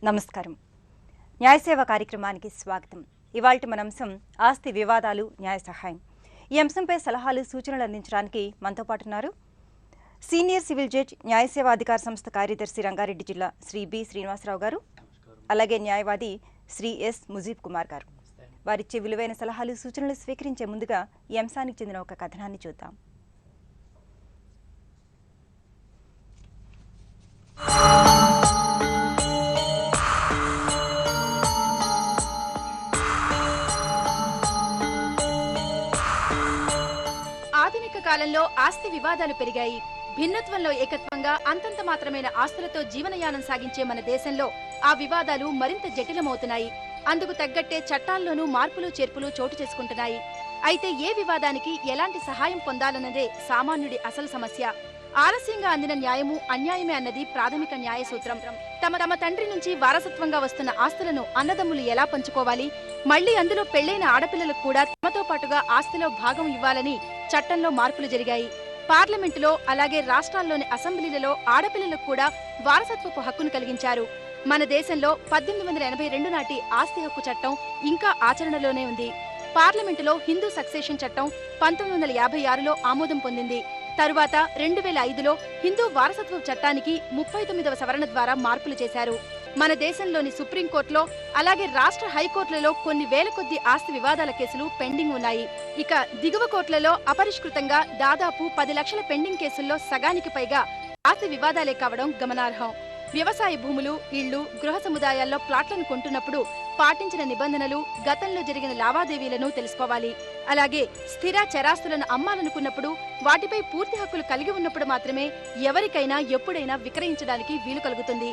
నమస్కారం. న్యాయసేవ కార్యక్రమానికి స్వాగతం. ఇవాల్టి మన అంశం ఆస్తి వివాదాలు న్యాయ సహాయం. ఈ అంశంపై సలహాలు సూచనలు అందించడానికి మనతో పాటు ఉన్నారు సీనియర్ సివిల్ జడ్జ్ న్యాయసేవ అధికార సంస్థ కార్యదర్శి రంగారెడ్డి జిల్లా శ్రీ బి శ్రీనివాసరావు గారు, అలాగే న్యాయవాది శ్రీ ఎస్ ముజీబ్ కుమార్ గారు. వారిచ్చే విలువైన సలహాలు సూచనలు స్వీకరించే ముందుగా ఈ అంశానికి చెందిన ఒక కథనాన్ని చూద్దాం. ఆధునిక కాలంలో ఆస్తి వివాదాలు పెరిగాయి. భిన్నత్వంలో ఏకత్వంగా అంతంత మాత్రమైన ఆస్తులతో జీవనయానం సాగించే మన దేశంలో ఆ వివాదాలు మరింత జటిలమవుతున్నాయి. అందుకు తగ్గట్టే చట్టాల్లోనూ మార్పులు చేర్పులు చోటు చేసుకుంటున్నాయి. అయితే ఏ వివాదానికి ఎలాంటి సహాయం పొందాలన్నదే సామాన్యుడి అసలు సమస్య. ఆలస్యంగా అందిన న్యాయము అన్యాయమే అన్నది ప్రాథమిక న్యాయ సూత్రం. తమ తండ్రి నుంచి వారసత్వంగా వస్తున్న ఆస్తులను అన్నదమ్ములు ఎలా పంచుకోవాలి, మళ్లీ అందులో పెళ్లైన ఆడపిల్లలకు కూడా తమతో పాటుగా ఆస్తిలో భాగం ఇవ్వాలని చట్టంలో మార్పులు జరిగాయి. పార్లమెంటులో అలాగే రాష్ట్రాల్లోని అసెంబ్లీలలో ఆడపిల్లలకు కూడా వారసత్వపు హక్కును కలిగించారు. మన దేశంలో 1882 నాటి ఆస్తి హక్కు చట్టం ఇంకా ఆచరణలోనే ఉంది. పార్లమెంటులో హిందూ సక్సెషన్ చట్టం 1956లో ఆమోదం పొందింది. తరువాత 2005లో హిందూ వారసత్వ చట్టానికి 39వ సవరణ ద్వారా మార్పులు చేశారు. మన దేశంలోని సుప్రీంకోర్టులో అలాగే రాష్ట్ర హైకోర్టులలో కొన్ని వేల కొద్ది ఆస్తి వివాదాల కేసులు పెండింగ్ ఉన్నాయి. ఇక దిగువ కోర్టులలో అపరిష్కృతంగా దాదాపు 10 లక్షల పెండింగ్ కేసుల్లో సగానికి పైగా ఆస్తి వివాదాలే కావడం గమనార్హం. వ్యవసాయ భూములు, ఇళ్లు, గృహ సముదాయాల్లో ప్లాట్లను కొంటున్నప్పుడు పాటించిన నిబంధనలు, గతంలో జరిగిన లావాదేవీలను తెలుసుకోవాలి. అలాగే స్థిర చరాస్తులను అమ్మాలనుకున్నప్పుడు వాటిపై పూర్తి హక్కులు కలిగి ఉన్నప్పుడు మాత్రమే ఎవరికైనా ఎప్పుడైనా విక్రయించడానికి వీలు కలుగుతుంది.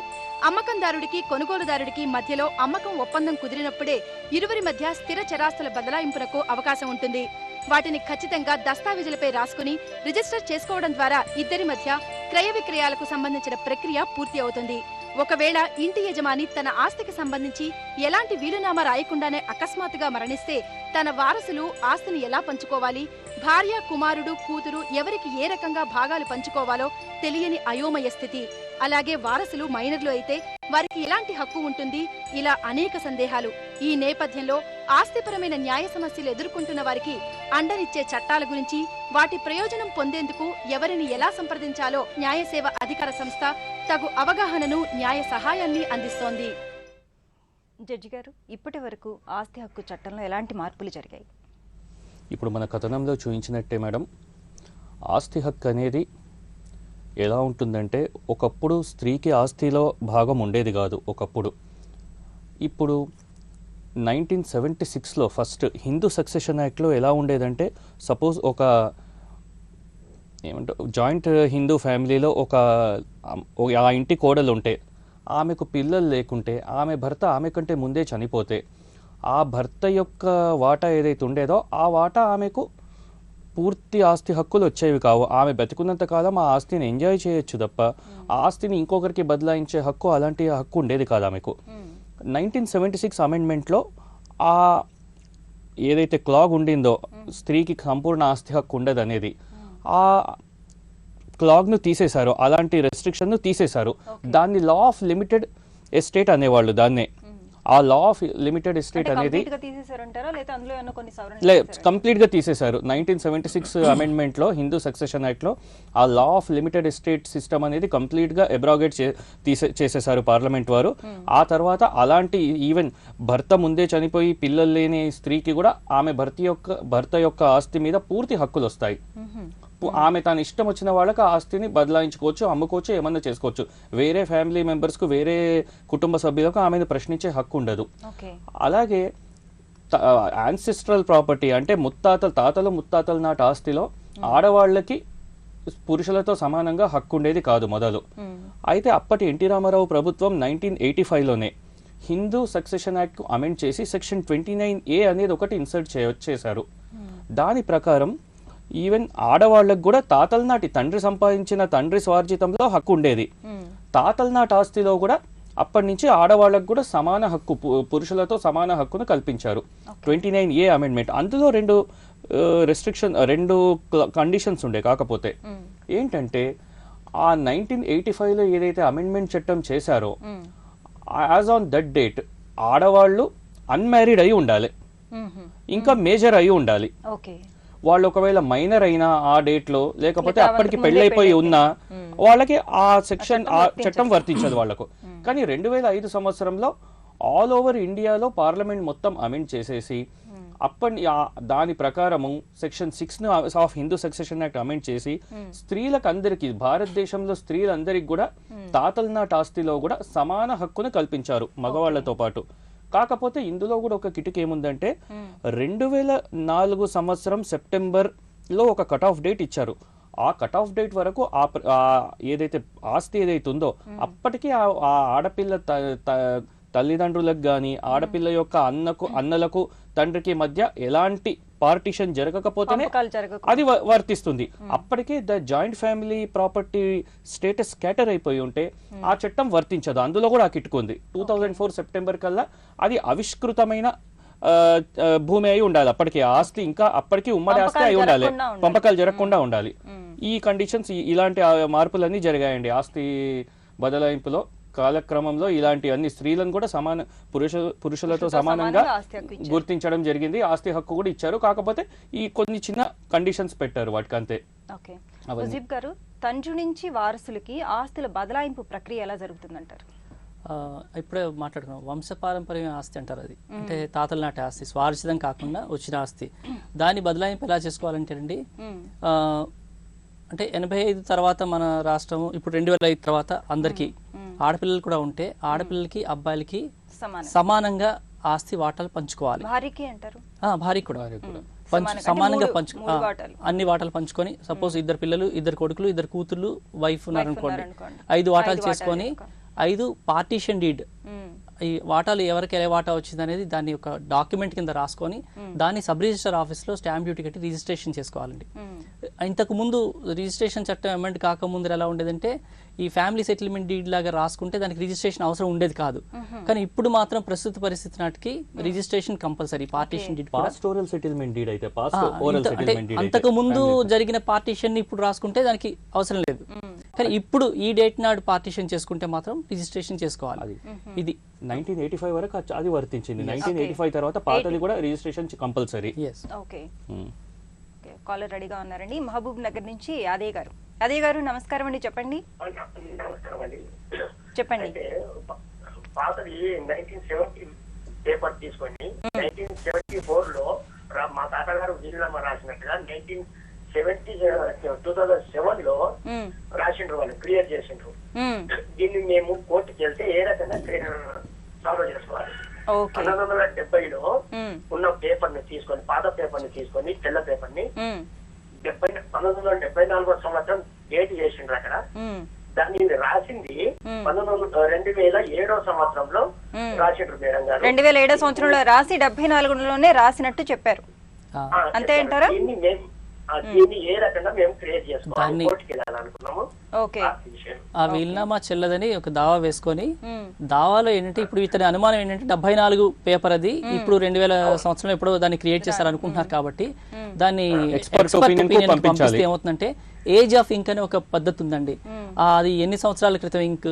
అమ్మకందారుడికి కొనుగోలుదారుడికి మధ్యలో అమ్మకం ఒప్పందం కుదిరినప్పుడే ఇరువురి మధ్య స్థిర చరాస్తుల బదలాయింపునకు అవకాశం ఉంటుంది. వాటిని ఖచ్చితంగా దస్తావేజులపై రాసుకుని రిజిస్టర్ చేసుకోవడం ద్వారా ఇద్దరి మధ్య క్రయ విక్రయాలకు సంబంధించిన ప్రక్రియ పూర్తి అవుతుంది. ఒకవేళ ఇంటి యజమాని తన ఆస్తికి సంబంధించి ఎలాంటి వీలునామా రాయకుండానే అకస్మాత్తుగా మరణిస్తే తన వారసులు ఆస్తిని ఎలా పంచుకోవాలి, భార్య, కుమారుడు, కూతురు ఎవరికి ఏ రకంగా భాగాలు పంచుకోవాలో తెలియని అయోమయ స్థితి. అలాగే వారసులు మైనర్లు అయితే వారికి ఎలాంటి హక్కు ఉంటుంది, ఇలా అనేక సందేహాలు. ఈ నేపథ్యంలో ఆస్తిపరమైన న్యాయ సమస్యలు ఎదుర్కొంటున్న వారికి అండనిచ్చే చట్టాల గురించి, వాటి ప్రయోజనం పొందేందుకు ఎవరిని ఎలా సంప్రదించాలో న్యాయసేవ అధికార సంస్థ తగు అవగాహనను, న్యాయ సహాయాన్ని అందిస్తోంది. జడ్జి గారు, ఇప్పటి వరకు ఆస్తి హక్కు చట్టంలో ఎలాంటి మార్పులు జరిగాయి? ఇప్పుడు మన కథనంలో చూపించినట్టే మేడం, ఆస్తి హక్కు అనేది ఎలా ఉంటుందంటే, ఒకప్పుడు స్త్రీకి ఆస్తిలో భాగం ఉండేది కాదు ఒకప్పుడు. ఇప్పుడు 1976లో ఫస్ట్ హిందూ సక్సెషన్ యాక్ట్లో ఎలా ఉండేదంటే, సపోజ్ ఒక జాయింట్ హిందూ ఫ్యామిలీలో ఆ ఇంటి కోడలు ఉంటే, ఆమెకు పిల్లలు లేకుంటే, ఆమె భర్త ఆమె కంటే ముందే చనిపోతే, ఆ భర్త యొక్క వాటా ఏదైతే ఉండేదో ఆ వాటా ఆమెకు పూర్తి ఆస్తి హక్కులు వచ్చేవి కావు. ఆమె బతికున్నంత కాలం ఆ ఆస్తిని ఎంజాయ్ చేయొచ్చు తప్ప ఆ ఆస్తిని ఇంకొకరికి బదలాయించే హక్కు, అలాంటి హక్కు ఉండేది కాదు ఆమెకు. 1976 అమెండ్మెంట్లో ఆ ఏదైతే క్లాగ్ ఉండిందో స్త్రీకి సంపూర్ణ ఆస్తి హక్కు ఉండదు అనేది, ఆ క్లాగ్ను తీసేశారు, అలాంటి రెస్ట్రిక్షన్ను తీసేశారు. దాన్ని లా ఆఫ్ లిమిటెడ్ ఎస్టేట్ అనేవాళ్ళు. దాన్నే ఆ లా ఆఫ్ లిమిటెడ్ ఎస్టేట్ అనేది కంప్లీట్ గా తీసేశారు. 1976 అమెండ్మెంట్ లో, హిందూ సక్సెషన్ యాక్ట్ లో ఆ law of limited estate system అనేది కంప్లీట్ గా అబ్రాగేట్ చేసేశారు పార్లమెంట్ వారు. ఆ తర్వాత అలాంటి ఈవెన్ భర్త ముందే చనిపోయి పిల్లలు లేని స్త్రీకి కూడా ఆమె భర్త యొక్క ఆస్తి మీద పూర్తి హక్కులు వస్తాయి. ఆమె తన ఇష్టం వచ్చిన వాళ్ళకి ఆస్తిని బదలాయించుకోవచ్చు, అమ్ముకోవచ్చు, ఏమన్నా చేసుకోవచ్చు. వేరే ఫ్యామిలీ మెంబర్స్ కు, వేరే కుటుంబ సభ్యులకు ఆమెను ప్రశ్నించే హక్కు ఉండదు. అలాగే యాన్సిస్ట్రల్ ప్రాపర్టీ అంటే తాతలు ముత్తాతల నాటి ఆస్తిలో ఆడవాళ్ళకి పురుషులతో సమానంగా హక్కు ఉండేది కాదు మొదలు. అయితే అప్పటి ఎన్టీ రామారావు ప్రభుత్వం 1985లోనే హిందూ సక్సెషన్ యాక్ట్ కు అమెండ్ చేసి సెక్షన్ 29A అనేది ఒకటి ఇన్సర్ట్ చేశారు. దాని ప్రకారం ఈవెన్ ఆడవాళ్ళకు కూడా తాతల నాటి తండ్రి సంపాదించిన తండ్రి స్వార్జితంలో హక్కు ఉండేది. తాతల నాటి ఆస్తిలో కూడా అప్పటి నుంచి ఆడవాళ్ళకు కూడా సమాన హక్కు, పురుషులతో సమాన హక్కును కల్పించారు. 29A amendment. అందులో రెండు కండిషన్స్ ఉండే. కాకపోతే ఏంటంటే, ఆ 1985లో ఏదైతే అమెండ్మెంట్ చట్టం చేశారో యాజ్ ఆన్ దట్ డేట్ ఆడవాళ్ళు అన్మ్యారీడ్ అయి ఉండాలి, ఇంకా మేజర్ అయి ఉండాలి. వాళ్ళు ఒకవేళ మైనర్ అయినా ఆ డేట్ లో, లేకపోతే అప్పటికి పెళ్ళైపోయి ఉన్నా వాళ్ళకి ఆ సెక్షన్ ఆ చట్టం వర్తించదు వాళ్ళకు. కానీ 2005 సంవత్సరంలో ఆల్ ఓవర్ ఇండియాలో పార్లమెంట్ మొత్తం అమెండ్ చేసేసి దాని ప్రకారము section 6 of Hindu succession act amend చేసి స్త్రీలకు అందరికీ, భారతదేశంలో స్త్రీలందరికీ కూడా తాతల నాటి ఆస్తిలో కూడా సమాన హక్కును కల్పించారు మగవాళ్లతో పాటు. కాకపోతే ఇందులో కూడా ఒక కిటికీ ఏముందంటే 2004 సంవత్సరం సెప్టెంబర్ లో ఒక కట్ ఆఫ్ డేట్ ఇచ్చారు. ఆ కట్ ఆఫ్ డేట్ వరకు ఏదైతే ఆస్తి ఏదైతే ఉందో అప్పటికీ ఆ ఆడపిల్ల తల్లిదండ్రులకు గాని, ఆడపిల్ల యొక్క అన్నలకు తండ్రికి మధ్య ఎలాంటి పార్టిషన్ జరగకపోతేనే అది వర్తిస్తుంది. అప్పటికే the joint family property status scatter అయిపోయి ఉంటే ఆ చట్టం వర్తించదు. అందులో కూడా ఆ కిట్టుకుంది. 2004 సెప్టెంబర్ కల్లా అది అవిష్కృతమైన భూమి అయి ఉండాలి. అప్పటికి ఆస్తి ఇంకా అప్పటికి ఉమ్మడి ఆస్తి అయి ఉండాలి, పంపకాలు జరగకుండా ఉండాలి. ఈ కండిషన్స్, ఇలాంటి మార్పులన్నీ జరిగాయండి ఆస్తి బదలాయింపులో. కాలక్రమంలో ఇలాంటి అన్ని స్త్రీలను కూడా పురుషులతో సమానంగా గుర్తించడం జరిగింది. ఆస్తి హక్కు కూడా ఇచ్చారు. కాకపోతే ఈ కొన్ని చిన్న కండిషన్స్ పెట్టారు వాటికి, అంతే. ముజీబ్ గారు, తండ్రి నుంచి వారసులకి ఆస్తుల బదలాయింపు ప్రక్రియ ఎలా జరుగుతుందంటారు? ఇప్పుడే మాట్లాడుకున్నాం, వంశపారంపర్య ఆస్తి అంటారు. అది అంటే తాతల నాటి ఆస్తి, స్వార్జితం కాకుండా వచ్చిన ఆస్తి. దాన్ని బదలాయింపు ఎలా చేసుకోవాలంటే అండి, అంటే 85 తర్వాత మన రాష్ట్రము, ఇప్పుడు 2005 తర్వాత అందరికి ఆడపిల్లలు కూడా ఉంటే ఆడపిల్లలకి అబ్బాయిలకి సమానంగా ఆస్తి వాటాలు పంచుకోవాలి. భార్యకి కూడా సమానంగా అన్ని వాటాలు పంచుకొని, సపోజ్ 2 పిల్లలు, 2 కొడుకులు, 2 కూతుర్లు, వైఫ్ ఉన్నారనుకోండి, 5 వాటాలు చేసుకొని 5 పార్టీషన్ డీడ్, ఈ వాటాలు ఎవరికి ఏ వాటా వచ్చింది అనేది దాన్ని ఒక డాక్యుమెంట్ కింద రాసుకొని దాన్ని సబ్ రిజిస్టర్ ఆఫీస్లో స్టాంప్ డ్యూటీ కట్టి రిజిస్ట్రేషన్ చేసుకోవాలండి. ఇంతకు ముందు రిజిస్ట్రేషన్ చట్టం అమెండ్ కాకముందు ఎలా ఉండేదంటే ఈ ఫ్యామిలీ సెటిల్మెంట్ డీడ్ లాగా రాసుకుంటే దానికి రిజిస్ట్రేషన్ అవసరం ఉండేది కాదు. కానీ ఇప్పుడు మాత్రం ప్రస్తుత పరిస్థితి నాటికి రిజిస్ట్రేషన్ కంపల్సరీ. పార్టీషన్ డీడ్ అంతకు ముందు జరిగిన పార్టీషన్ ఇప్పుడు రాసుకుంటే దానికి అవసరం లేదు. కానీ ఇప్పుడు ఈ డేట్ నాడు పార్టీషన్ చేసుకుంటే మాత్రం రిజిస్ట్రేషన్ చేసుకోవాలి. ఇది 1985 వరకు అది వర్తించింది. 1985 తర్వాత పాతది కూడా రిజిస్ట్రేషన్ కంపల్సరీ. కాలర్ రెడీగా ఉన్నారండి, మహబూబ్ నగర్ నుంచి యాదయ్య గారు. యాదయ్య గారు నమస్కారం అండి, చెప్పండి. పాతది 1970 పేపర్ తీసుకొని 1974 లో మా తాతగారు వీలునామా రాసినట్టుగా 2007 లో రాసిండ్రు, వాళ్ళు క్లియర్ చేసిండ్రు. దీన్ని మేము కోర్టుకి వెళ్తే ఏ రకంగా సాల్వ్ చేసుకోవాలి? 1970లో ఉన్న పేపర్ ని తీసుకొని, పాత పేపర్ ని తీసుకొని, తెల్ల పేపర్ ని 1974 సంవత్సరం డేట్ చేసిండ్రు అక్కడ. దాన్ని రాసింది 2007 సంవత్సరంలో రాసిండ్రు మేడం గారు. 2007 సంవత్సరంలో రాసి 74లోనే రాసినట్టు చెప్పారు, అంతే అంటారా? దీన్ని ఏ రకంగా మేము క్రియేట్ చేసుకోవాలి, కోర్టుకి వెళ్ళాలనుకున్నాము. ఆ వీలునామా చెల్లదని ఒక దావా వేసుకొని, దావాలో ఏంటంటే ఇప్పుడు ఇతని అనుమానం ఏంటంటే 74 పేపర్ అది ఇప్పుడు 2000 సంవత్సరంలో ఎప్పుడో దాన్ని క్రియేట్ చేశారనుకుంటున్నారు. కాబట్టి దాన్ని ఎక్స్పర్ట్ ఒపీనియన్ పంపిస్తే ఏమవుతుందంటే ఏజ్ ఆఫ్ ఇంక్ అనే ఒక పద్ధతి ఉందండి. అది ఎన్ని సంవత్సరాల క్రితం ఇంక్,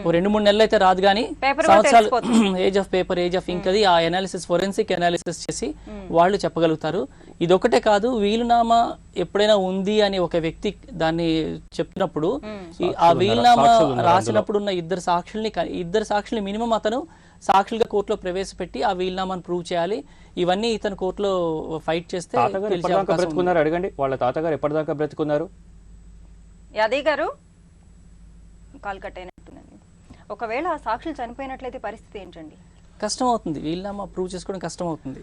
2-3 నెలలు అయితే రాదు, కానీ సంవత్సరాలు age of paper, age of ink అది ఆ అనాలిసిస్, ఫోరెన్సిక్ అనాలిసిస్ చేసి వాళ్ళు చెప్పగలుగుతారు. ఇదొకటే కాదు, వీలునామా ఎప్పుడైనా ఉంది అని ఒక వ్యక్తి దాన్ని చెప్తున్నప్పుడు ఆ వీలునామా రాసినప్పుడు ఉన్న ఇద్దరు సాక్షుల్ని మినిమం అతను సాక్షులుగా కోర్టులో ప్రవేశపెట్టి ఆ వీలునామాను ప్రూవ్ చేయాలి. ఇవన్నీ ఇతను కోర్టులో ఫైట్ చేస్తే అడగండి, వాళ్ళ తాతగారు ఎప్పటిదాకా బ్రతుకున్నారు? యాదయ్య గారు కాల్ కట్ అయినట్టుందండి. ఒకవేళ ఆ సాక్షులు చనిపోయినట్లయితే పరిస్థితి ఏంటండి? కష్టం అవుతుంది, వీలునామా ప్రూవ్ చేసుకోవడం కష్టం అవుతుంది.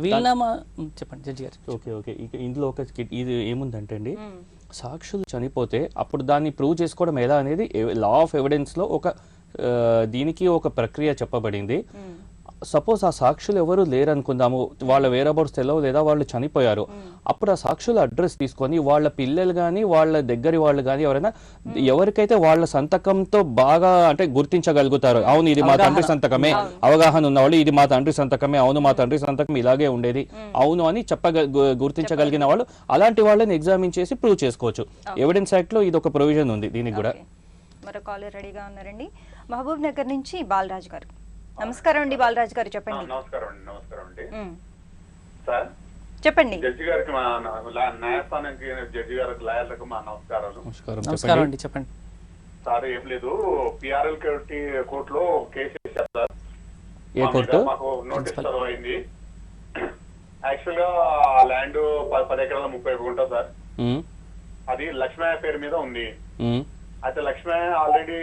వీలునామా చెప్పండి జడ్జి గారు. ఓకే, ఇందులో ఒక ఇది ఏముందంటే అండి, సాక్షులు చనిపోతే అప్పుడు దాన్ని ప్రూవ్ చేసుకోవడం ఎలా అనేది లా ఆఫ్ ఎవిడెన్స్ లో ఒక దీనికి ఒక ప్రక్రియ చెప్పబడింది. సపోజ్ ఆ సాక్షులు ఎవరు లేరనుకుందాము, వాళ్ళ వేరబౌట్స్ తెలవు లేదా వాళ్ళు చనిపోయారు, అప్పుడు ఆ సాక్షుల అడ్రస్ తీసుకొని వాళ్ళ పిల్లలు కానీ వాళ్ళ దగ్గరి వాళ్ళు కానీ ఎవరైనా ఎవరికైతే వాళ్ళ సంతకంతో బాగా అంటే గుర్తించగలుగుతారు, అవును ఇది మా తండ్రి సంతకమే, అవగాహన ఉన్నవాళ్ళు ఇది మా తండ్రి సంతకమే, అవును మా తండ్రి సంతకం ఇలాగే ఉండేది, అవును అని గుర్తించగలిగిన వాళ్ళు, అలాంటి వాళ్ళని ఎగ్జామిన్ చేసి ప్రూవ్ చేసుకోవచ్చు. ఎవిడెన్స్ యాక్ట్ లో ఇది ఒక ప్రొవిజన్ ఉంది దీనికి కూడా. మరో కాలర్ రెడీగా ఉన్నారండి. మహబూబ్ నగర్ నుంచి బాలరాజు గారు. నమస్కారం అండి బాలరాజు గారు, చెప్పండి. నమస్కారం అండి. ఉమ్, సార్ చెప్పండి. జడ్జి గారికి మా న్యాయస్థానానికి జడ్జి గారికి లాయర్లకు మా నమస్కారాలు. నమస్కారం అండి, చెప్పండి. సార్ ఏం లేదు, పిఆర్ఎల్ కోర్టులో కేసు వేశారు సార్. ఏ కోర్టు? మాకు నోటీస్ సర్వ్ అయింది. యాక్చువల్ గా ల్యాండ్ 10 ఎకరాల 30 గుంట సార్. అది లక్ష్మయ్య పేరు మీద ఉంది. అయితే లక్ష్మయ్య ఆల్రెడీ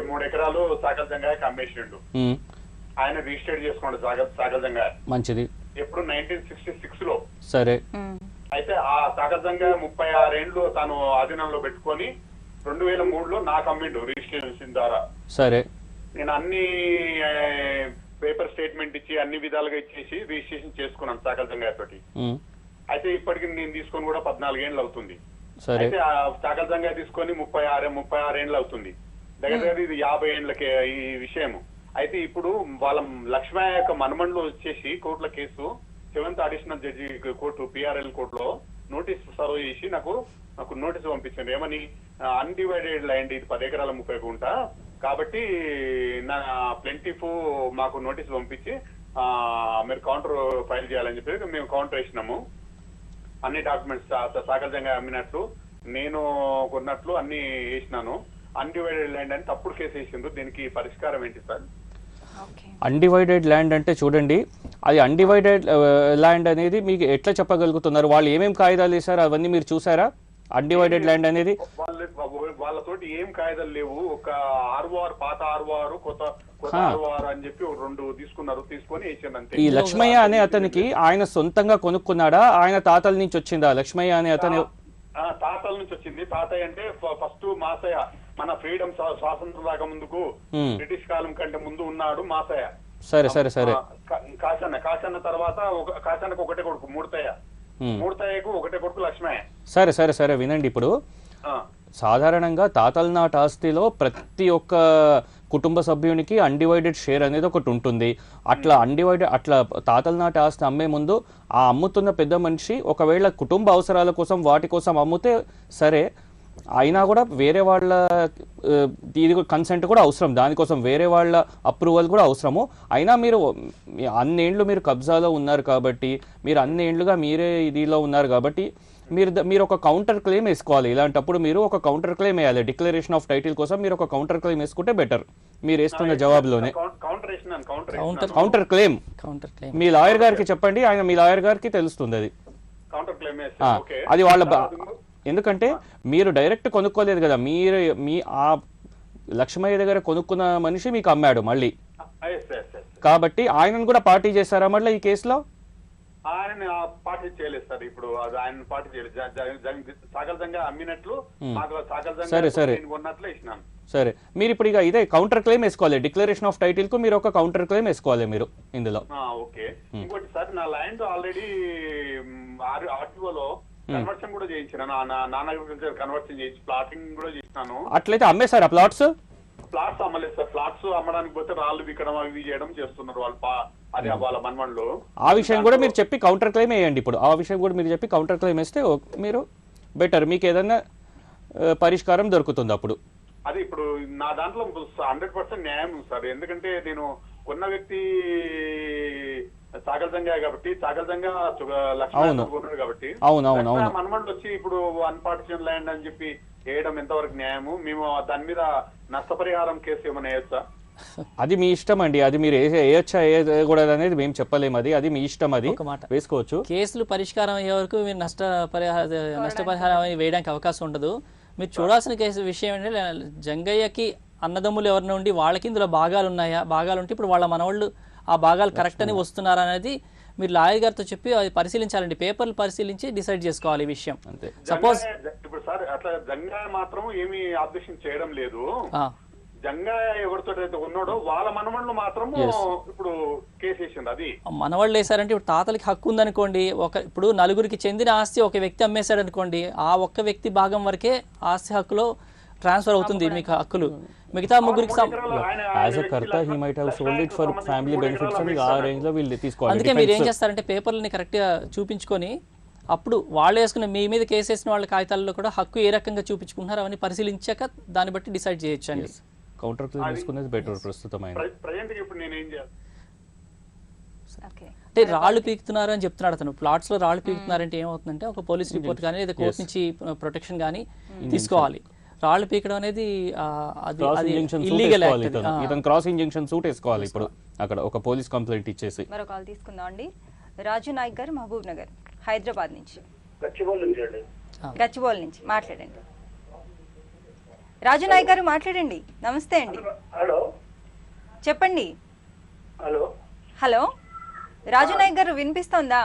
3 ఎకరాలు సాగల్ జంగాయకి అమ్మేసిండు. ఆయన రిజిస్టర్ చేసుకోండి సాగల్ జంగాయ. మంచిది. ఎప్పుడు 1966 లో. సరే. అయితే ఆ సాగల్ జంగాయ 36 ఏండ్లు తాను ఆధీనంలో పెట్టుకొని 2003లో నాకు అమ్మిండు రిజిస్ట్రేషన్ ద్వారా. సరే. నేను అన్ని పేపర్ స్టేట్మెంట్ ఇచ్చి అన్ని విధాలుగా ఇచ్చేసి రిజిస్ట్రేషన్ చేసుకున్నాను సాగల్ జంగాయ తోటి. అయితే ఇప్పటికి నేను తీసుకొని కూడా 14 ఏండ్లు అవుతుంది. అయితే ఆ సాగల్ జంగాయ తీసుకొని 36 ఏండ్లు అవుతుంది. దగ్గర ఇది 50 ఏండ్లకే ఈ విషయము. అయితే ఇప్పుడు వాళ్ళ లక్ష్మయ్య యొక్క మనమండ్లు వచ్చేసి కోర్టుల case 7th additional judge court PRL కోర్టులో నోటీస్ సర్వ్ చేసి నాకు నోటీస్ పంపించండి. ఏమని, అన్డివైడెడ్ ల్యాండ్ ఇది 10 ఎకరాల 30 గుంట కాబట్టి నా ప్లెంటిఫ్ మాకు నోటీస్ పంపించి మీరు కౌంటర్ ఫైల్ చేయాలని చెప్పి మేము కౌంటర్ వేసినాము. అన్ని డాక్యుమెంట్స్ సాగల్ జంగాయ అమ్మినట్లు నేను కొన్నట్లు అన్ని వేసినాను. అన్డివైడెడ్ ల్యాండ్ అని తప్పుడు కేసు వేసిండ్రు. దీనికి పరిష్కారం ఏంటి సార్? అన్డివైడెడ్ ల్యాండ్ అంటే చూడండి, అది అన్డివైడెడ్ ల్యాండ్ అనేది మీకు ఎట్లా చెప్పగలుగుతున్నారు? వాళ్ళు ఏమేమి కాయిదాలు వేశారు అవన్నీ మీరు చూసారా? అన్డివైడెడ్ ల్యాండ్ అనేది వాళ్ళతోటి ఏం కాయిదాలు లేవు. ఒక ఆర్ఓఆర్, పాత ఆర్ఓఆర్, కొత్త ఆర్ఓఆర్ అని చెప్పి 2 తీసుకున్నారు. తీసుకొని వేసాను అంతే. ఈ లక్ష్మయ్య అనే అతనికి ఆయన సొంతంగా కొనుక్కున్నాడా, ఆయన తాతల నుంచి వచ్చిందా? లక్ష్మయ్య అనే అతను తాతల నుంచి వచ్చింది. తాతయ్య అంటే ఫస్ట్ మాసయ్య, మన ఫ్రీడమ్ స్వాతంత్రం దాకా ముందుకు బ్రిటిష్ కాలం కంటే ముందు ఉన్నాడు మాసయ్య. సరే సరే సరే. కాశన్న తర్వాత కాశన్నకు ఒకటే కొడుకు మూడతయ్యకు ఒకటే కొడుకు లక్ష్మయ్య. సరే సరే సరే, వినండి. ఇప్పుడు సాధారణంగా తాతల నాటి ఆస్తిలో ప్రతి ఒక్క కుటుంబ సభ్యునికి అన్డివైడెడ్ షేర్ అనేది ఒకటి ఉంటుంది. అట్లా తాతల నాటి ఆస్తి అమ్మే ముందు ఆ అమ్ముతున్న పెద్ద మనిషి ఒకవేళ కుటుంబ అవసరాల కోసం వాటి కోసం అమ్ముతే సరే, అయినా కూడా వేరే వాళ్ళ ఇది కన్సెంట్ కూడా అవసరం, దానికోసం వేరే వాళ్ళ అప్రూవల్ కూడా అవసరము. అయినా మీరు అన్నేండ్లు మీరు కబ్జాలో ఉన్నారు కాబట్టి, మీరు అన్నేండ్లుగా మీరే ఇదిలో ఉన్నారు కాబట్టి మీరు ఒక కౌంటర్ క్లెయిమ్ వేసుకోవాలి. ఇలాంటప్పుడు మీరు ఒక కౌంటర్ క్లెయిమ్ వేయాలి. డిక్లరేషన్ ఆఫ్ టైటిల్ కోసం మీరు ఒక కౌంటర్ క్లెయిమ్ వేసుకుంటే బెటర్. మీరు వేస్తున్న జవాబులోనే కౌంటర్ క్లెయిమ్ మీ లాయర్ గారికి చెప్పండి, ఆయన మీ లాయర్ గారికి తెలుస్తుంది అది. అది వాళ్ళ ఎందుకంటే మీరు డైరెక్ట్ కొనుక్కోలేదు కదా, మీ ఆ లక్ష్మయ్య దగ్గర కొనుక్కున్న మనిషి మీకు అమ్మాడు మళ్ళీ, కాబట్టి ఆయనను కూడా పార్టీ చేశారా మళ్ళీ ఈ కేసులో? ఆయన పార్టీ చేయలేదు సార్. ఇప్పుడు ఆయన పార్టీ చేయలేదు. సాగల్ జంగాయ అమ్మినట్లు సరే సరే కొన్నట్లు ఇచ్చినాను. సరే, మీరు ఇప్పుడు ఇక ఇదే కౌంటర్ క్లెయిమ్ వేసుకోవాలి. డిక్లరేషన్ ఆఫ్ టైటిల్ కు మీరు ఒక కౌంటర్ క్లెయిమ్ వేసుకోవాలి మీరు ఇందులో. ఓకే. ఇంకోటి సార్, నా ల్యాండ్ ఆల్రెడీ ఆర్టీఓలో కన్వర్షన్ కూడా చేయించిన, నాన్ అగ్రికల్చర్ కన్వర్షన్ చేయించి ప్లాటింగ్ కూడా చేసినాను. అట్లయితే అమ్మేశారా ప్లాట్స్? ప్లాట్స్ అమ్మలేదు సార్. ప్లాట్స్ అమ్మడానికి పోతే రాళ్ళు విక్కడం అవి చేయడం చేస్తున్నారు వాళ్ళు. అది వాళ్ళ మన్మన్లు. ఆ విషయం కూడా మీరు చెప్పి కౌంటర్ క్లెయిమ్ వేయండి. ఇప్పుడు ఆ విషయం కూడా మీరు చెప్పి కౌంటర్ క్లెయిమ్ వేస్తే మీరు బెటర్, మీకు ఏదైనా పరిష్కారం దొరుకుతుంది అప్పుడు. అది ఇప్పుడు నా దాంట్లో 100% న్యాయం సార్. ఎందుకంటే నేను కొన్న వ్యక్తి సాగల్ జంగాయ కాబట్టి, సాగల్ జంగా లక్ష్మణ్ కాబట్టి మనమండి వచ్చి ఇప్పుడు 1 పార్టిషన్ ల్యాండ్ అని చెప్పి వేయడం ఎంతవరకు న్యాయము? మేము దాని మీద నష్టపరిహారం కేసు ఏమైనా వేయచ్చా? అది మీ ఇష్టం అండి. అది మీరు వేయచ్చా వేయకూడదు అనేది మేము చెప్పలేము. అది మీ ఇష్టం, అది వేసుకోవచ్చు. కేసులు పరిష్కారం అయ్యే వరకు మీరు నష్టపరిహారం వేయడానికి అవకాశం ఉండదు. మీరు చూడాల్సిన విషయం ఏంటంటే, జంగయ్యకి అన్నదమ్ములు ఎవరిన ఉండి వాళ్ళకి ఇందులో భాగాలు ఉన్నాయా, భాగాలు ఉంటే ఇప్పుడు వాళ్ళ మనవాళ్ళు ఆ భాగాలు కరెక్ట్ అని వస్తున్నారా అనేది మీరు లాయర్ గారితో చెప్పి అది పరిశీలించాలండి. పేపర్లు పరిశీలించి డిసైడ్ చేసుకోవాలి ఈ విషయం. సపోజ్ ఇప్పుడు సార్ అట్లా జంగాయ మాత్రం ఏమి ఆబ్జెక్షన్ చేయడం లేదు. జంగాయ ఎవరితో అయితే ఉన్నాడో వాళ్ళ మనవాళ్ళు మాత్రం ఇప్పుడు కేసు వేసింది. అది మనవాళ్ళు వేసారంటే ఇప్పుడు తాతలకి హక్కు ఉందనుకోండి, ఇప్పుడు నలుగురికి చెందిన ఆస్తి ఒక వ్యక్తి అమ్మేశాడు అనుకోండి, ఆ ఒక్క వ్యక్తి భాగం వరకే ఆస్తి హక్కులో ట్రాన్స్ఫర్ అవుతుంది మీకు హక్కులు. మిగతా ముగ్గురికి అందుకే మీరు ఏం చేస్తారంటే పేపర్లని కరెక్ట్ గా చూపించుకొని అప్పుడు వాళ్ళు వేసుకున్న మీ మీద కేసు వేసిన వాళ్ళ కాగితాల్లో కూడా హక్కు ఏ రకంగా చూపించుకుంటున్నారో అవన్నీ పరిశీలించాక దాన్ని బట్టి డిసైడ్ చేయొచ్చు అండి. కౌంటర్ క్లెయిమ్ తీసుకునేది బెటర్ ప్రస్తుతం ఆయన. ప్రజెంట్ ఇప్పుడు నేను ఏం చేయాలి? ఓకే. అంటే రాళ్ళు పీకుతున్నారు అని చెప్తున్నాడు అతను. ప్లాట్స్ లో రాళ్ళు పీకుతున్నారంటే ఏమవుతుందంటే ఒక పోలీస్ రిపోర్ట్ కానీ లేదా కోర్టు నుంచి ప్రొటెక్షన్ కానీ తీసుకోవాలి. రాళ్ళు పీకడం అనేది ఇల్లీగల్. ఇతను క్రాస్ ఇంజెక్షన్ సూట్ వేసుకోవాలి ఇప్పుడు అక్కడ ఒక పోలీస్ కంప్లైంట్ ఇచ్చేసి. మరో కాల్ తీసుకుందాం అండి. రాజు నాయక్ గారు మహబూబ్ నగర్ హైదరాబాద్ నుంచి. గచ్చిబౌలి నుంచి మాట్లాడండి. రాజు నాయక్ గారు మాట్లాడండి. నమస్తే అండి. హలో చెప్పండి. హలో హలో రాజు నాయక్ గారు వినిపిస్తోందా?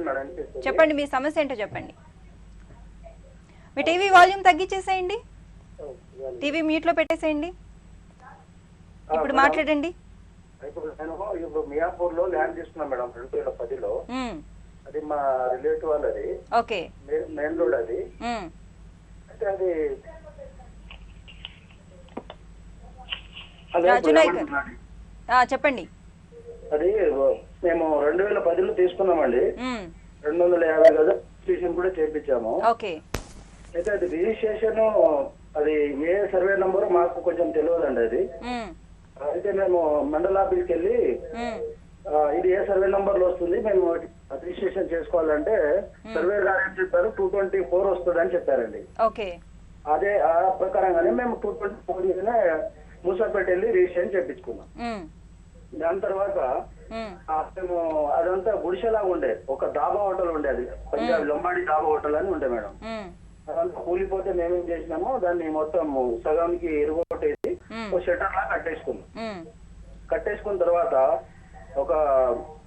మేడం చెప్పండి, మీ సమస్య ఏంటో చెప్పండి. మీ టీవీ వాల్యూమ్ తగ్గించేసేయండి, టీవీ మ్యూట్ లో పెట్టేసేయండి. ఇప్పుడు మాట్లాడండి. ఇప్పుడు నేను ఇప్పుడు మియాపూర్ లో ల్యాండ్ తీసుకున్నాను మేడం 2010లో. అది మా రిలేటివ్ వాళ్ళది. ఓకే. మెయిన్ రోడ్ అది. అయితే అది రాజు నాయక్ గారు చెప్పండి. అది మేము 2010లో తీసుకున్నామండి. 250 గజాల రిజిస్ట్రేషన్ కూడా చేయించాము. ఓకే. అయితే అది రిజిస్ట్రేషన్ అది ఏ సర్వే నంబర్ మాకు కొంచెం తెలియదండి అది. అయితే మేము మండల ఆఫీస్కి వెళ్ళి ఇది ఏ సర్వే నంబర్ లో వస్తుంది, మేము రిజిస్ట్రేషన్ చేసుకోవాలంటే సర్వే గారు ఏం చెప్పారు 224 వస్తుంది అని చెప్పారండి. ఓకే. అదే ఆ ప్రకారంగానే మేము 224 మూసాపేట వెళ్ళి రిజిస్ట్రేషన్ చేయించుకున్నాం. దాని తర్వాత మేము అదంతా గుడిసెలాగా ఉండే ఒక డాబా హోటల్ ఉండే, అది పంజాబ్ లొంబాడి డాబా హోటల్ అని ఉండే మేడం. అదంతా కూలిపోతే మేమేం చేసినాము దాన్ని మొత్తం సగానికి ఎరుగొట్టేసి ఒక షట్టర్ లా కట్టేసుకున్నాం. కట్టేసుకున్న తర్వాత ఒక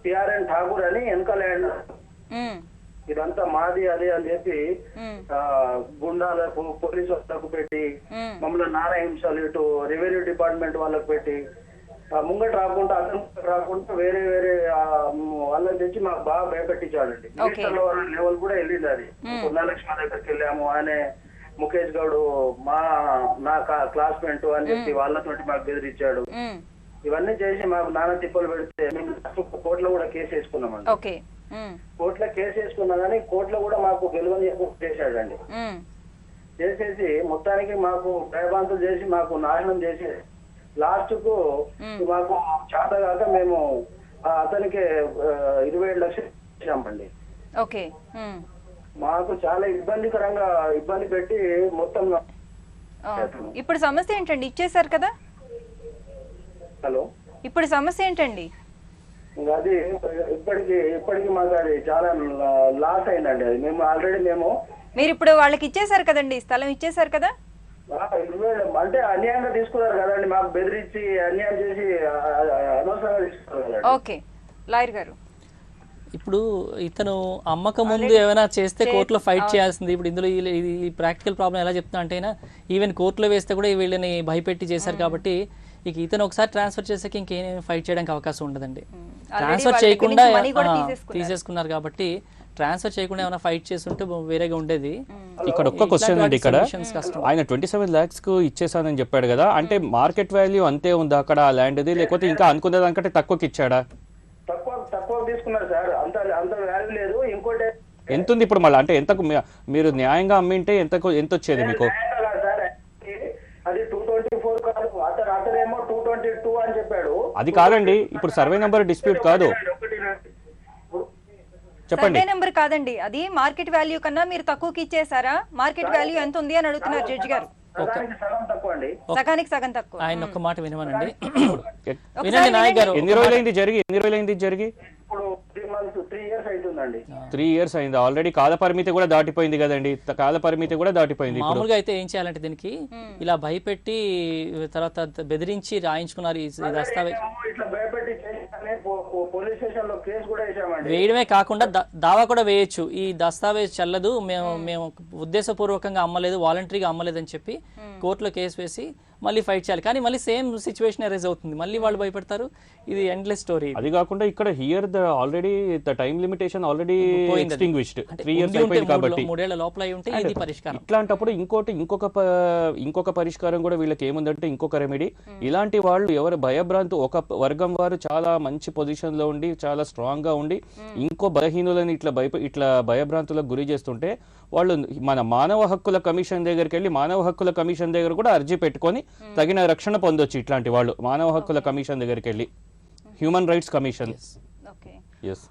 పిఆర్ఎన్ ఠాగూర్ అని వెనక ల్యాండ్ ఇదంతా మాది అదే అని చెప్పి గుండాలకు పోలీసు వాళ్ళకు పెట్టి మమ్మల్ని నానా హింసలు ఇటు రెవెన్యూ డిపార్ట్మెంట్ వాళ్ళకు పెట్టి ముంగట రాకుండా అతను రాకుండా వేరే వేరే వాళ్ళని తెచ్చి మాకు బాగా భయపెట్టించాడండి. మినిస్టర్ల లెవెల్ కూడా వెళ్ళింది అది. పుణ్యలక్ష్మి దగ్గరికి వెళ్ళాము, ఆయన ముఖేష్ గౌడ్ నా క్లాస్మేట్ అని చెప్పి వాళ్ళతోటి మాకు బెదిరించాడు. ఇవన్నీ చేసి మాకు నానా తిప్పలు పెడితే మేము కోర్టులో కూడా కేసు వేసుకున్నామండి. కోర్టులో కేసు వేసుకున్నా కానీ కోర్టులో కూడా మాకు గెలువని చేశాడండి. చేసేసి మొత్తానికి మాకు భయభ్రాంతులు చేసి మాకు నాశనం చేసి లాస్ట్ కు మాకు చేత కాక మేము అతనికి 27 లక్షలు ఇచ్చామండి. ఓకే. మాకు చాలా ఇబ్బంది పెట్టి మొత్తం. ఇప్పుడు సమస్య ఏంటండి? ఇచ్చేసారు కదా. హలో, ఇప్పుడు సమస్య ఏంటండి? అది ఇప్పటికి మాకు అది చాలా లాస్ అయిందండి. అది మేము ఆల్రెడీ మీరు ఇప్పుడు వాళ్ళకి ఇచ్చేసారు కదండి, స్థలం ఇచ్చేసారు కదా. అంటే అన్యాయంగా తీసుకున్నారు కదండి, మాకు బెదిరించి అన్యాయం చేసి అనవసరంగా తీసుకున్నారు కదండి. ఓకే. లాయర్ గారు, ఇప్పుడు ఇతను అమ్మకం ముందు ఏమైనా చేస్తే కోర్టులో ఫైట్ చేయాల్సింది. ఇప్పుడు ఇందులో ఈ ప్రాక్టికల్ ప్రాబ్లం ఎలా చెప్తున్నా అంటే ఈవెన్ కోర్టులో వేస్తే కూడా వీళ్ళని భయపెట్టి చేశారు కాబట్టి ఇక ఇతను ఒకసారి ట్రాన్స్ఫర్ చేసాక ఇంకేం ఫైట్ చేయడానికి అవకాశం ఉండదండి. ట్రాన్స్ఫర్ చేయకుండా తీసేసుకున్నారు కాబట్టి ట్రాన్స్ఫర్ చేయకుండా ఏమైనా ఫైట్ చేస్తుంటే వేరేగా ఉండేది. ఇక్కడ ఒక్క క్వశ్చన్ అండి, ఇక్కడ ఆయన 27 lakhs కు ఇచ్చేసానని చెప్పాడు కదా, అంటే మార్కెట్ వాల్యూ అంతే ఉందా అక్కడ ల్యాండ్ది, లేకపోతే ఇంకా అనుకునే దానికంటే తక్కువకి ఇచ్చాడా? తక్కువ తీసుకున్నారు సార్, అంత వాల్యూ లేదు. ఇంకోటి ఎంత ఉంది ఇప్పుడు మళ్ళీ, అంటే ఎంతకు మీరు న్యాయంగా అమ్మింటే ఎంత వచ్చేది మీకు? అది 224 కాదు, అతనేమో 222 అని చెప్పాడు. అది కాదండి, ఇప్పుడు సర్వే నెంబర్ డిస్ప్యూట్ కాదు. సర్వే నెంబర్ కాదండి, అది మార్కెట్ వాల్యూ కన్నా మీరు తక్కువకి ఇచ్చేసారా? మార్కెట్ వాల్యూ ఎంత ఉంది అని అడుగుతున్నారు జడ్జి గారు. సగానికి సగం తక్కువ. ఆయన ఒక్క మాట వినమనండి. వినండి నాయక్ గారు. ఎన్ని రోజులైంది జరిగి? ఇప్పుడు 3 years అవుతుందండి. 3 years అయింది. ఆల్రెడీ కాల పరిమితి కూడా దాటిపోయింది కదండి, కాల పరిమితి కూడా దాటిపోయింది. మామూలుగా అయితే ఏం చేయాలంటే దీనికి ఇలా భయపెట్టి తర్వాత బెదిరించి రాయించుకున్నారు ఈ దస్తావేజ్. వేయడమే కాకుండా దావా కూడా వేయొచ్చు, ఈ దస్తావేజ్ చెల్లదు, మేము ఉద్దేశపూర్వకంగా అమ్మలేదు, వాలంటరీగా అమ్మలేదు అని చెప్పి కోర్టులో కేసు వేసి మళ్ళీ ఫైట్ చేయాలి. కానీ మళ్ళీ సేమ్ సిచ్యువేషన్ అరైజ్ అవుతుంది, మళ్ళీ వాళ్ళు భయపడతారు. ఇది ఎండ్లెస్ స్టోరీ. అది కాకుండా ఇక్కడ here already the time limitation already extinguished 3 years అయిపోయింది కాబట్టి 3 ఏళ్ల లోపల ఉంటే ఇది పరిష్కారం. ఇట్లాంటప్పుడు ఇంకొక పరిష్కారం కూడా వీళ్ళకి ఏముందంటే ఇంకొక రెమెడీ. ఇలాంటి వాళ్ళు ఎవరు భయభ్రాంతి, ఒక వర్గం వారు చాలా మంచి పొజిషన్ లో ఉండి చాలా స్ట్రాంగ్ గా ఉండి ఇంకో బలహీనులని ఇట్లా భయభ్రాంతులకు గురి చేస్తుంటే వాళ్ళు మన మానవ హక్కుల కమిషన్ దగ్గరికి వెళ్ళి మానవ హక్కుల కమిషన్ దగ్గర కూడా అర్జీ పెట్టుకొని తగిన రక్షణ పొందొచ్చు. ఇట్లాంటి వాళ్ళు మానవ హక్కుల కమిషన్ దగ్గరికి వెళ్ళి, human rights commission. Okay, yes.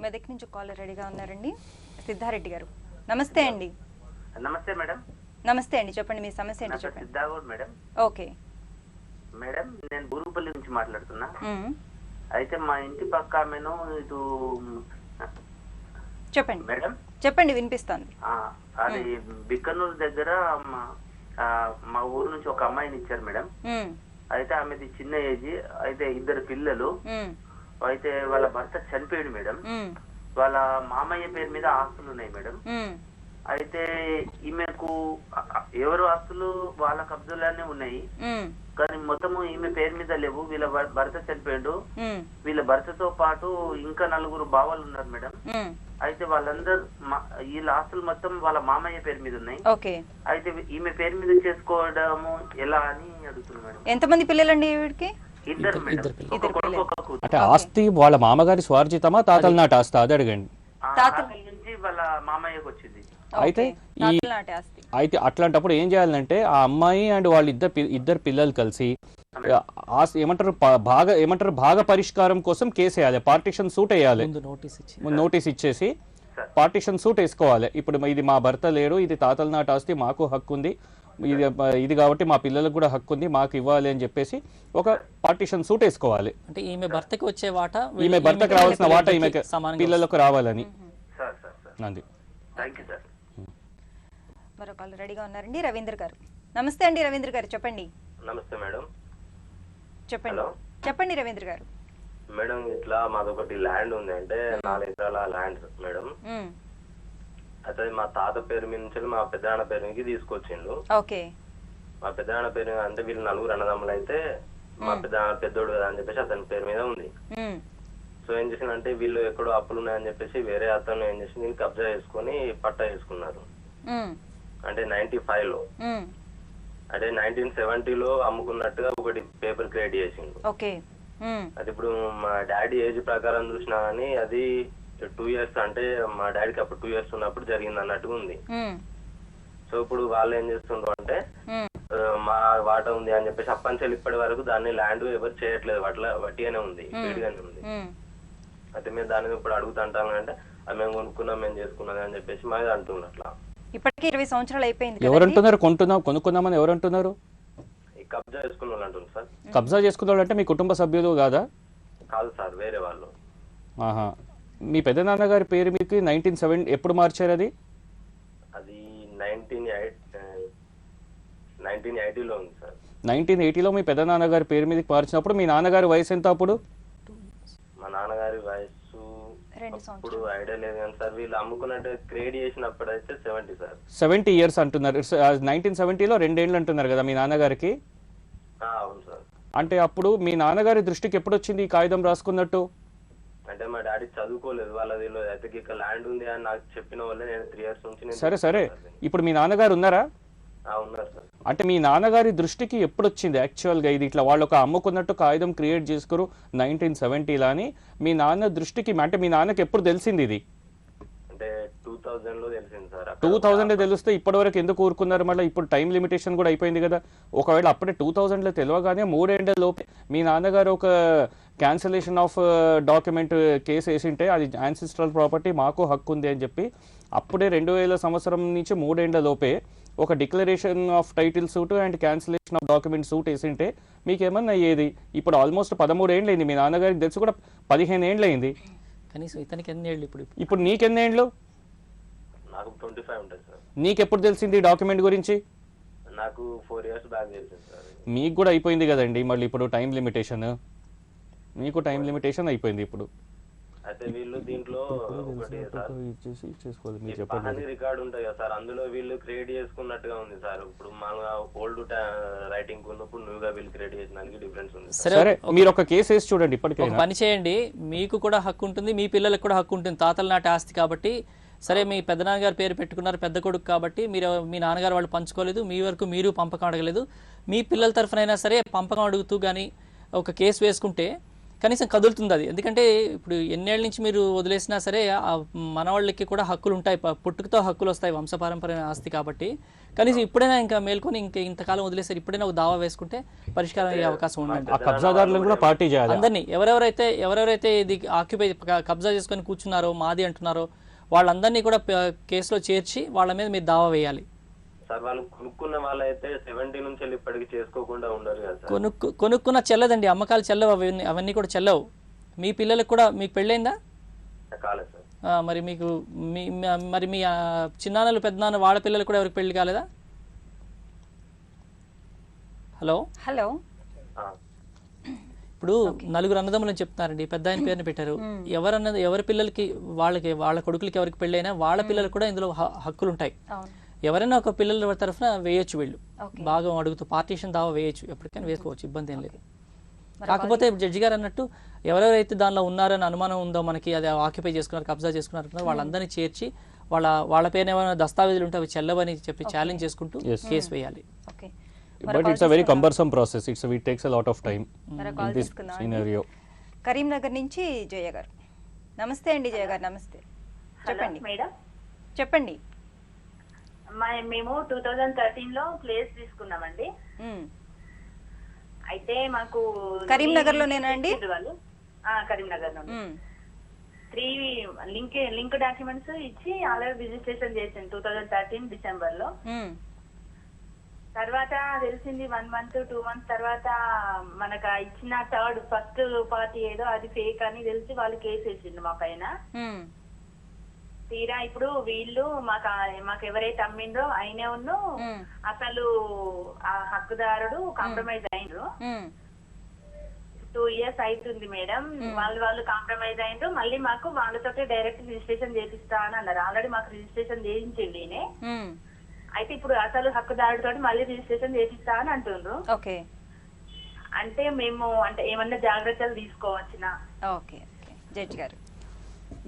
Medak నుంచి కాలర్ రెడీగా ఉన్నారండి. సిద్ధారెడ్డి గారు నమస్తే అండి. నమస్తే మేడం. నమస్తే అండి, చెప్పండి మీ సమస్య ఏంటో చెప్పండి. సిద్ధాగౌడ్ మేడం. ఓకే మేడం, నేను బూరుగుపల్లి నుంచి మాట్లాడుతున్నా. అయితే మా ఇంటి పక్క ఆమెను ఇటు చెప్పండి మేడం. చెప్పండి, వినిపిస్తుంది. అది బిక్కనూరు దగ్గర మా ఊరు నుంచి ఒక అమ్మాయిని ఇచ్చారు మేడం. అయితే ఆమెది చిన్న ఏజ్, అయితే 2 పిల్లలు. అయితే వాళ్ళ భర్త చనిపోయాడు మేడం. వాళ్ళ మామయ్య పేరు మీద ఆస్తులు ఉన్నాయి మేడం. అయితే ఈమెకు ఎవరు ఆస్తులు వాళ్ళ కబ్జాలోనే ఉన్నాయి, కానీ మొత్తము ఈమె పేరు మీద లేవు. వీళ్ళ భర్త చనిపోయాడు. వీళ్ళ భర్తతో పాటు ఇంకా 4 బావాలు ఉన్నారు మేడం. అయితే వాళ్ళందరూ వీళ్ళ ఆస్తులు మొత్తం వాళ్ళ మామయ్య పేరు మీద ఉన్నాయి. అయితే ఈమె పేరు మీద చేసుకోవడము ఎలా అని అడుగుతున్నాను మేడం. ఎంతమంది పిల్లలండి వీడికి? 2 మేడం. ఒక కొడుకు, ఒక కూతురు. అంటే ఆస్తి వాళ్ళ మామగారి స్వార్జితమా తాతల నాటి ఆస్తి అది అడగండి. తాతల నుంచి వాళ్ళ మామయ్యకు వచ్చింది. అయితే అయితే అట్లాంటప్పుడు ఏం చేయాలంటే ఆ అమ్మాయి అండ్ వాళ్ళ ఇద్దరు పిల్లలు కలిసి భాగ పరిష్కారం కోసం కేసు వేయాలి, పార్టీషన్ సూట్ వేయాలి. నోటీస్ ఇచ్చేసి పార్టీషన్ సూట్ వేసుకోవాలి. ఇప్పుడు ఇది మా భర్త లేడు, ఇది తాతల నాటి ఆస్తి, మాకు హక్కు ఉంది, ఇది కాబట్టి మా పిల్లలకు కూడా హక్కు ఉంది, మాకు ఇవ్వాలి అని చెప్పేసి ఒక పార్టీషన్ సూట్ వేసుకోవాలి. అంటే ఈమె భర్తకి వచ్చే వాటా, ఈమె భర్తకు రావాల్సిన వాటా ఈమె పిల్లలకు రావాలని. అంది. మరొక రెడీగా ఉన్నారండి, రవీంద్ర గారు. నమస్తే అండి రవీంద్ర గారు, చెప్పండి. నమస్తే మేడం. చెప్పండి చెప్పండి రవీంద్ర గారు. మేడం, ఇట్లా మాదొకటి ల్యాండ్ ఉంది, అంటే 4 ఎకరాల ల్యాండ్ మేడం. అయితే మా తాత పేరు మీద నుంచి మా పెద్దనాన్న పేరు మీదకి తీసుకొచ్చిండు. ఓకే. మా పెద్దనాన్న పేరు అంటే వీళ్ళు 4 అన్నదమ్ములు అయితే మా పెద్దోడు కదా అని చెప్పేసి అతని పేరు మీద ఉంది. సో ఏం చేసిందంటే వీళ్ళు ఎక్కడో అప్పులు ఉన్నాయని చెప్పేసి వేరే అతను ఏం చేసి దీన్ని కబ్జా చేసుకుని పట్టా చేసుకున్నారు. అంటే 95లో, అంటే 1970లో అమ్ముకున్నట్టుగా ఒకటి పేపర్ క్రియేట్ చేసిండు. అది ఇప్పుడు మా డాడీ ఏజ్ ప్రకారం చూసినా కానీ అది 2 ఇయర్స్, అంటే మా డాడీకి అప్పుడు 2 ఇయర్స్ ఉన్నప్పుడు జరిగింది అన్నట్టుగా ఉంది. సో ఇప్పుడు వాళ్ళు ఏం చేస్తుండ్రు అంటే మా వాట ఉంది అని చెప్పేసి అప్పంచెలు ఇప్పటి వరకు దాన్ని ల్యాండ్ ఎవరు చేయట్లేదు, వట్టిగానే ఉంది, వేడిగానే ఉంది. అయితే మేము దాని ఇప్పుడు అడుగుతుంటాం అంటే అది మేము కొనుక్కున్నాం, మేము చేసుకున్నది అని చెప్పేసి మాది అంటున్నారు. అట్లా ఇప్పటికే 20 సంవత్సరాలు అయిపోయింది. ఎవరంటున్నారు కొనుక్కుందామని? ఎవరంటున్నారు? కబ్జా చేసుకున్న వాళ్ళు అంటున్నారు సార్. కబ్జా చేసుకున్న వాళ్ళు అంటే మీ కుటుంబ సభ్యులు కాదా? కాదు సార్, వేరే వాళ్ళు. ఆహా. మీ పెద్దనాన్నగారి పేరు మీకు 1970 ఎప్పుడు మార్చారు? అది 1980లో ఉంది సార్. 1980లో మీ పెద్దనాన్నగారి పేరు మీదకి మార్చినప్పుడు మీ నాన్నగారి వయసు ఎంత అప్పుడు? మా నాన్నగారి వయసు అప్పుడు ఐడియా లేదు కానీ సార్, వీళ్ళు అమ్ముకున్నట్టు క్రియేట్ చేసినప్పుడు అయితే 70 సార్. 70 ఇయర్స్ అంటున్నారు. 1970లో 2 ఏళ్ళు అంటున్నారు కదా మీ నాన్నగారికి? అవును సార్. అంటే అప్పుడు మీ నాన్నగారి దృష్టికి ఎప్పుడు వచ్చింది ఈ కాగితం రాసుకున్నట్టు? అంటే మా డాడీ చదువుకోలేదు, వాళ్ళది అయితే ఇక్కడ ల్యాండ్ ఉంది అని నాకు చెప్పిన వాళ్ళే నేను 3 ఇయర్స్ నుంచి. సరే ఇప్పుడు మీ నాన్నగారు ఉన్నారా? ఉన్నారు సార్. అంటే మీ నాన్నగారి దృష్టికి ఎప్పుడు వచ్చింది యాక్చువల్గా ఇది ఇట్లా వాళ్ళు ఒక అమ్ముకున్నట్టు కాగితం క్రియేట్ చేసుకురు 1970లో అని మీ నాన్న దృష్టికి, అంటే మీ నాన్నకి ఎప్పుడు తెలిసింది ఇది? అంటే 2000లో తెలిసింది సార్. 2000లో తెలిస్తే ఇప్పటి వరకు ఎందుకు ఊరుకున్నారు? మళ్ళీ ఇప్పుడు టైం లిమిటేషన్ కూడా అయిపోయింది కదా. ఒకవేళ అప్పుడే 2000లో తెలియగానే 3 ఏళ్ల లోపే మీ నాన్నగారు ఒక క్యాన్సిలేషన్ ఆఫ్ డాక్యుమెంట్ కేసు వేసింటే అది యాన్సిస్ట్రల్ ప్రాపర్టీ, మాకు హక్కు ఉంది అని చెప్పి అప్పుడే 2000 సంవత్సరం నుంచి 3 ఏళ్ల లోపే ఒక declaration of title suit and cancellation of document suit వేసింటే మీకేమన్నా అయ్యేది? ఇప్పుడు ఆల్మోస్ట్ 13 ఏళ్ళు అయింది, మీ నాన్నగారికి తెలిసి కూడా 15 ఏళ్ళు అయింది. కనీసం ఇతనికి ఎన్ని ఏళ్ళు? ఇప్పుడు నీకెన్ని ఏళ్ళు? నాకు 25 ఉంటుంది సార్. నీకెప్పుడు తెలిసింది డాక్యుమెంట్ గురించి? నాకు 4 ఇయర్స్ బ్యాక్ తెలిసింది సార్. మీకు కూడా అయిపోయింది కదండి మళ్ళీ ఇప్పుడు టైం లిమిటేషన్, మీకు టైం లిమిటేషన్ అయిపోయింది ఇప్పుడు. అయితే వీళ్ళు దీంట్లో ఒకటి రికార్డు ఉంటాయి కదా సార్, అందులో వీళ్ళు క్రియేట్ చేసుకున్నట్టుగా ఉంది సార్. ఇప్పుడు మన ఓల్డ్ రైటింగ్ ఉన్నప్పుడు న్యూగా వీళ్ళు క్రియేట్ చేసినానికి డిఫరెన్స్ ఉంది. సరే మీరు ఒక కేసు వేసి చూడండి. ఇప్పటికైనా పని చేయండి, మీకు కూడా హక్కు ఉంటుంది, మీ పిల్లలకు కూడా హక్కు ఉంటుంది. తాతల నాటి ఆస్తి కాబట్టి సరే మీ పెద్దనాన్నగారు పేరు పెట్టుకున్నారు, పెద్ద కొడుకు కాబట్టి మీరు మీ నాన్నగారు వాళ్ళు పంచుకోలేదు, మీ వరకు మీరు పంపకం అడగలేదు. మీ పిల్లల తరఫునైనా సరే పంపకం అడుగుతూ కానీ ఒక కేసు వేసుకుంటే కనీసం కదులుతుంది అది. ఎందుకంటే ఇప్పుడు ఎన్నేళ్ళ నుంచి మీరు వదిలేసినా సరే ఆ మనవాళ్ళకి కూడా హక్కులు ఉంటాయి, పుట్టుకతో హక్కులు వస్తాయి, వంశపారంపర్య ఆస్తి కాబట్టి. కనీసం ఇప్పుడైనా ఇంకా మేల్కొని ఇంకా ఇంతకాలం వదిలేసారు, ఇప్పుడైనా ఒక దావా వేసుకుంటే పరిష్కారం అయ్యే అవకాశం ఉందండి. ఆ కబ్జాదారులను కూడా పార్టీ చేయాలి. అందరినీ ఎవరెవరైతే ఇది ఆక్యుపై కబ్జా చేసుకొని కూర్చున్నారో, మాది అంటున్నారో వాళ్ళందరినీ కూడా కేసులో చేర్చి వాళ్ళ మీద మీరు దావా వేయాలి. సార్ వాళ్ళు కొనుక్కున్న వాళ్ళైతే 70 నుంచి వెళ్ళి ఇప్పటికి చేసుకోకుండా ఉండరు కదా సార్. కొనుక్కున్న చెల్లదండి, అమ్మకాలు చెల్లవు, అవన్నీ కూడా చెల్లవు. మీ పిల్లలకు కూడా మీకు పెళ్ళైందా? కాలేదు సార్. మరి మీకు మరి మీ చిన్నాన్నలు పెద్దనాన్న వాళ్ళ పిల్లలు కూడా ఎవరికి పెళ్లి కాలేదా? హలో హలో ఇప్పుడు నలుగురు అన్నదమ్ములని చెప్తున్నారండి, పెద్ద ఆయన పేరుని పెట్టారు. ఎవరి పిల్లలకి వాళ్ళ కొడుకులకి ఎవరికి పెళ్ళైనా వాళ్ళ పిల్లలు కూడా ఇందులో హక్కులు ఉంటాయి. ఎవరైనా ఒక పిల్లల తరఫున వేయొచ్చు, వీళ్ళు బాగా అడుగుతూ పార్టీషన్ దావా వేయొచ్చు, ఎప్పటికైనా వేసుకోవచ్చు, ఇబ్బంది ఏం లేదు. కాకపోతే జడ్జి గారు అన్నట్టు ఎవరెవరైతే దానిలో ఉన్నారని అనుమానం ఉందో, మనకి అది ఆక్యుపై చేసుకున్నారు, కబ్జా చేసుకున్నారు, వాళ్ళందరినీ చేర్చి వాళ్ళ పేరు ఏమైనా దస్తావేజులు ఉంటే అవి చెల్లవని చెప్పి ఛాలెంజ్ చేసుకుంటూ కేసు వేయాలి. But it's a very cumbersome process. It takes a lot of time in this scenario. Karimnagar నుంచి జయ గారు. నమస్తే అండి జయ గారు. నమస్తే, చెప్పండి మేడం. చెప్పండి. మేము 2013 లో ప్లేస్ తీసుకున్నామండి. అయితే మాకు కరీంనగర్ లోనేనండి? కరీంనగర్ లో 3 లింక్ డాక్యుమెంట్స్ ఇచ్చి ఆల్రెడీ రిజిస్ట్రేషన్ చేసింది 2013 డిసెంబర్ లో. తర్వాత తెలిసింది 1 month 2 months తర్వాత మనకు ఇచ్చిన ఫస్ట్ పార్టీ ఏదో అది ఫేక్ అని తెలిసి వాళ్ళు కేసు వేసిండు మా పైన. తీరా ఇప్పుడు వీళ్ళు మాకు ఎవరైతే అమ్మిండ్రో అయినే ఉన్ను అసలు ఆ హక్కుదారుడు కాంప్రమైజ్ అయినరు. 2 years అవుతుంది మేడం. వాళ్ళు కాంప్రమైజ్ అయినరు. మళ్ళీ మాకు వాళ్ళతో డైరెక్ట్ రిజిస్ట్రేషన్ చేపిస్తా అని అన్నారు. ఆల్రెడీ మాకు రిజిస్ట్రేషన్ చేయించింది ఈయనే. అయితే ఇప్పుడు అసలు హక్కుదారుడితో మళ్ళీ రిజిస్ట్రేషన్ చేపిస్తా అని అంటుండ్రు. అంటే మేము ఏమన్నా జాగ్రత్తలు తీసుకోవచ్చునా? జడ్జి గారు,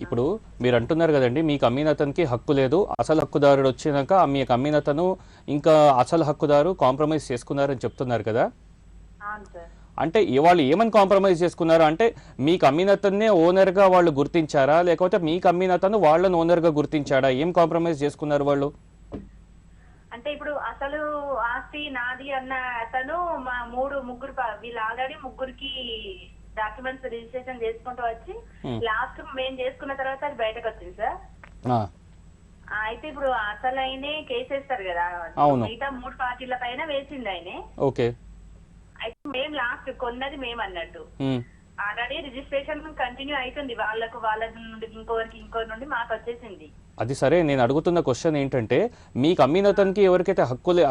ఇప్పుడు మీరు అంటున్నారు కదండి, మీకు అమ్మిన అతనికి హక్కు లేదు, అసలు హక్కుదారుడు వచ్చినాక మీకు అమ్మిన అతను ఇంకా అసలు హక్కుదారు కాంప్రమైజ్ చేసుకున్నారని చెప్తున్నారు కదా. అంటే వాళ్ళు ఏమని కాంప్రమైజ్ చేసుకున్నారు అంటే, మీకు అమ్మినతన్నే ఓనర్ గా వాళ్ళు గుర్తించారా, లేకపోతే మీకు అమ్మినతను వాళ్ళని ఓనర్ గా గుర్తించాడా? ఏం కాంప్రమైజ్ చేసుకున్నారు వాళ్ళు? అంటే ఇప్పుడు అసలు ఆస్తి నాది అన్న అతను మా ముగ్గురు వీళ్ళు ఆల్రెడీ ముగ్గురికి డాక్యుమెంట్స్ రిజిస్ట్రేషన్ చేసుకుంటూ వచ్చి లాస్ట్ మేము చేసుకున్న తర్వాత అది బయటకు వచ్చింది సార్. అయితే ఇప్పుడు అసలు ఆయనే కేసు వేస్తారు కదా, మిగతా 3 పార్టీల పైన వేసింది ఆయనే. అయితే మేము లాస్ట్ కొన్నది మేము అన్నట్టు ఆల్రెడీ రిజిస్ట్రేషన్ కంటిన్యూ అవుతుంది, వాళ్ళ నుండి ఇంకో నుండి మాకు వచ్చేసింది. అది సరే, నేను అడుగుతున్న క్వశ్చన్ ఏంటంటే, మీకు అమ్మినతనికి ఎవరికైతే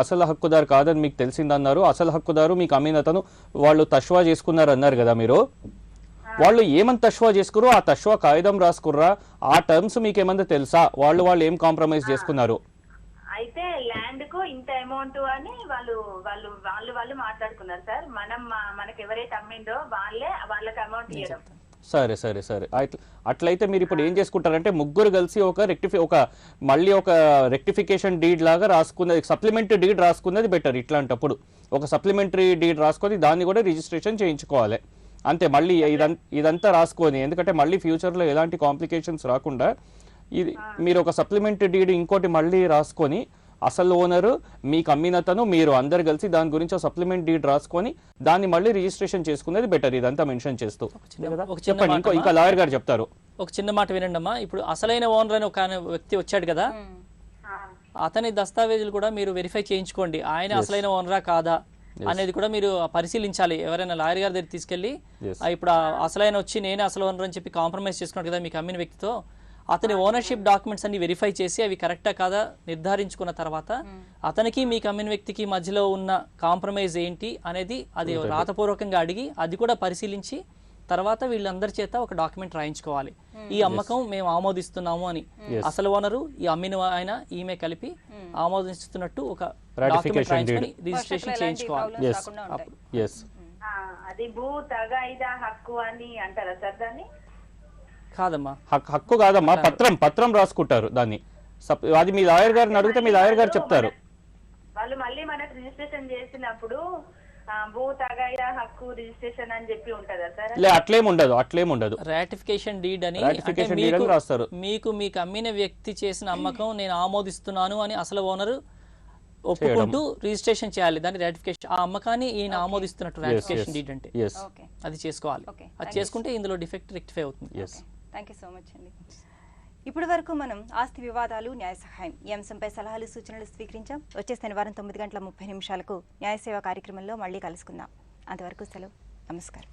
అసలు హక్కుదారు కాదని మీకు తెలిసిందన్నారు, అసలు హక్కుదారు మీకు అమ్మినతను వాళ్ళు తష్వా చేసుకున్నారు అన్నారు కదా మీరు, వాళ్ళు ఏమని తష్వా చేసుకురు? ఆ తష్వా కాగితం రాసుకుర్రా? ఆ టర్మ్స్ మీకు ఏమన్నా తెలుసా? వాళ్ళు ఏం కాంప్రమైజ్ చేసుకున్నారు? అయితే ల్యాండ్ కు ఇంత అమౌంట్ అని వాళ్ళు మాట్లాడుకున్నారు సార్. మనకి ఎవరైతే అమ్మిందో వాళ్ళకి అమౌంట్ ఇవ్వడం. సరే సరే సరే, అట్లయితే మీరు ఇప్పుడు ఏం చేసుకుంటారంటే, ముగ్గురు కలిసి మళ్ళీ ఒక రెక్టిఫికేషన్ డీడ్ లాగా రాసుకున్నది, సప్లిమెంటరీ డీడ్ రాసుకున్నది బెటర్. ఇట్లాంటప్పుడు ఒక సప్లిమెంటరీ డీడ్ రాసుకొని దాన్ని కూడా రిజిస్ట్రేషన్ చేయించుకోవాలి అంతే. మళ్ళీ ఇదంతా రాసుకొని, ఎందుకంటే మళ్ళీ ఫ్యూచర్లో ఎలాంటి కాంప్లికేషన్స్ రాకుండా ఇది మీరు ఒక సప్లిమెంటరీ డీడ్ ఇంకోటి మళ్ళీ రాసుకొని, అసలు ఓనరు మీకు అమ్మినతను మీరు అందరు కలిసి దాని గురించి సప్లిమెంట్ డీడ్ రాసుకొని దాన్ని మళ్ళీ రిజిస్ట్రేషన్ చేసుకునేది బెటర్. ఇదంతా మెన్షన్ చేస్తూ చెప్పండి. ఇంకా లాయర్ గారు చెప్తారు. ఒక చిన్న మాట వినండి అమ్మా. ఇప్పుడు అసలైన ఓనర్ అని ఒక వ్యక్తి వచ్చాడు కదా, అతని దస్తావేజులు కూడా మీరు వెరిఫై చేయించుకోండి. ఆయన అసలైన ఓనరా కాదా అనేది కూడా మీరు పరిశీలించాలి. ఎవరైనా లాయర్ గారి దగ్గర తీసుకెళ్ళి, ఇప్పుడు అసలైన వచ్చి నేనే అసలు ఓనర్ అని చెప్పి కాంప్రమైజ్ చేసుకున్నాడు కదా మీకు అమ్మిన వ్యక్తితో, అతని ఓనర్షిప్ డాక్యుమెంట్స్ అన్ని వెరిఫై చేసి అవి కరెక్టా కాదా నిర్ధారించుకున్న తర్వాత అతనికి మీకు అమ్మిన వ్యక్తికి మధ్యలో ఉన్న కాంప్రమైజ్ ఏంటి అనేది అది రాతపూర్వకంగా అడిగి అది కూడా పరిశీలించి తర్వాత వీళ్ళందరి చేత ఒక డాక్యుమెంట్ రాయించుకోవాలి. ఈ అమ్మకం మేము ఆమోదిస్తున్నాము అని అసలు ఓనరు, ఈ అమ్మిన ఆయన, ఈమె కలిపి ఆమోదిస్తున్నట్టు ఒక డాక్యుమెంట్ రాయించుకొని రిజిస్ట్రేషన్ చేయించుకోవాలి. అది భూ తగాయిదా హక్కు అని అంటారా సార్? దాన్ని కాదమ్మా, హక్కు కాదమ్మా, పత్రం రాసుకుంటారు దాన్ని. అది మీ లాయర్ గారిని అడిగితే మీ లాయర్ గారు చెప్తారు. వాళ్ళు మళ్ళీ మనకు రిజిస్ట్రేషన్ చేసినప్పుడు భూ తగాయ హక్కు రిజిస్ట్రేషన్ అని చెప్పి ఉంటదా సార్? లే అట్లేం ఉండదు. రాటిఫికేషన్ డీడ్ అని రాటిఫికేషన్ డీడ్ అని రాస్తారు. మీకు అమ్మిన వ్యక్తి చేసిన అమ్మకం నేను ఆమోదిస్తున్నాను అని అసలు ఓనర్ ఒప్పుకుంటూ రిజిస్ట్రేషన్ చేయాలి. దాని రాటిఫికేషన్, ఆ అమ్మకాన్ని ఈయన ఆమోదిస్తున్నట్టు రాటిఫికేషన్ డీడ్ అంటే అది చేసుకోవాలి. అది చేసుకుంటే ఇందులో డిఫెక్ట్ రెక్టిఫై అవుతుంది. థ్యాంక్ యూ సో మచ్ అండి. ఇప్పటి వరకు మనం ఆస్తి వివాదాలు న్యాయ సహాయం ఈ అంశంపై సలహాలు సూచనలు స్వీకరించాం. వచ్చే శనివారం 9 గంటల 30 నిమిషాలకు న్యాయ సేవ కార్యక్రమంలో మళ్ళీ కలుసుకుందాం. అంతవరకు సెలవు. నమస్కారం.